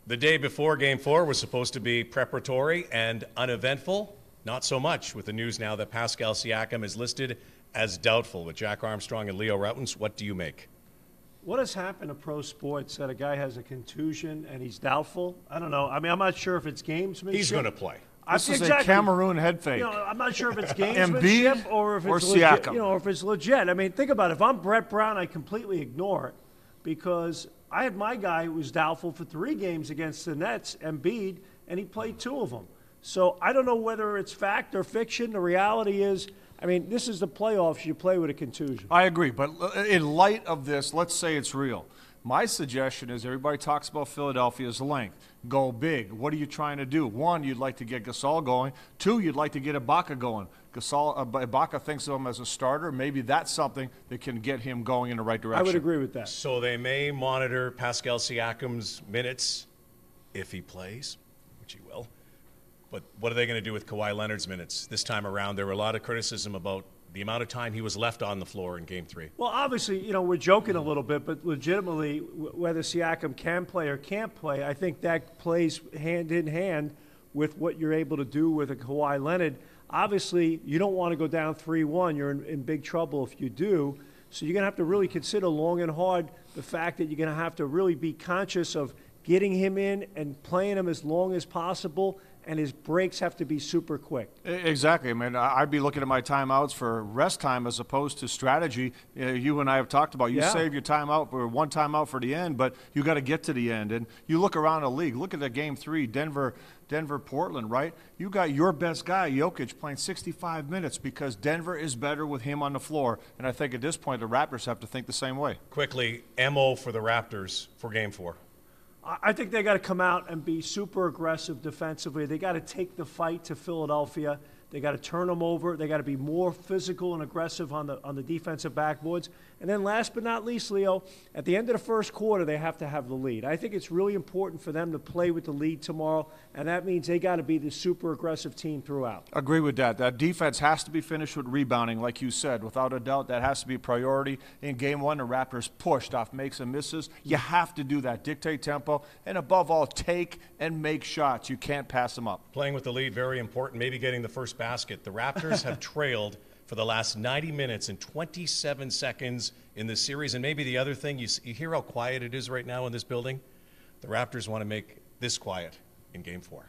The day before Game 4 was supposed to be preparatory and uneventful. Not so much with the news now that Pascal Siakam is listed as doubtful with Jack Armstrong and Leo Rautins. What do you make? What has happened to pro sports that a guy has a contusion and he's doubtful? I don't know. I mean, I'm not sure if it's gamesmanship. He's going to play. This is a Cameroon head fake. You know, I'm not sure if it's gamesmanship or if it's legit. You know, or if it's legit. I mean, think about it. If I'm Brett Brown, I completely ignore it because I had my guy who was doubtful for 3 games against the Nets, Embiid, and he played 2 of them. So I don't know whether it's fact or fiction. The reality is, I mean, this is the playoffs. You play with a contusion. I agree. But in light of this, let's say it's real. My suggestion is everybody talks about Philadelphia's length. Go big. What are you trying to do? 1, you'd like to get Gasol going. 2, you'd like to get Ibaka going. Ibaka thinks of him as a starter. Maybe that's something that can get him going in the right direction. I would agree with that. So they may monitor Pascal Siakam's minutes if he plays, which he will. But what are they going to do with Kawhi Leonard's minutes this time around? There were a lot of criticism about the amount of time he was left on the floor in Game 3. Well, obviously, you know, we're joking a little bit, but legitimately, whether Siakam can play or can't play, I think that plays hand in hand with what you're able to do with a Kawhi Leonard. Obviously, you don't want to go down 3-1. You're in big trouble if you do. So you're going to have to really consider long and hard the fact that you're going to have to really be conscious of getting him in and playing him as long as possible, and his breaks have to be super quick. Exactly. I mean, I'd be looking at my timeouts for rest time as opposed to strategy. You and I have talked about you save your timeout for one timeout for the end, but you got to get to the end. And you look around the league. Look at the Game 3, Denver, Portland, right? You got your best guy, Jokic, playing 65 minutes because Denver is better with him on the floor. And I think at this point the Raptors have to think the same way. Quickly, MO for the Raptors for Game 4. I think they got to come out and be super aggressive defensively. They got to take the fight to Philadelphia. They got to turn them over. They got to be more physical and aggressive on the defensive backboards. And then last but not least, Leo, at the end of the first quarter, they have to have the lead. I think it's really important for them to play with the lead tomorrow, and that means they got to be the super aggressive team throughout. Agree with that. That defense has to be finished with rebounding, like you said. Without a doubt, that has to be a priority. In Game 1, the Raptors pushed off makes and misses. You have to do that. Dictate tempo, and above all, take and make shots. You can't pass them up. Playing with the lead, very important. Maybe getting the first basket. The Raptors have trailed for the last 90 minutes and 27 seconds in this series. And maybe the other thing, you hear how quiet it is right now in this building? The Raptors want to make this quiet in Game 4.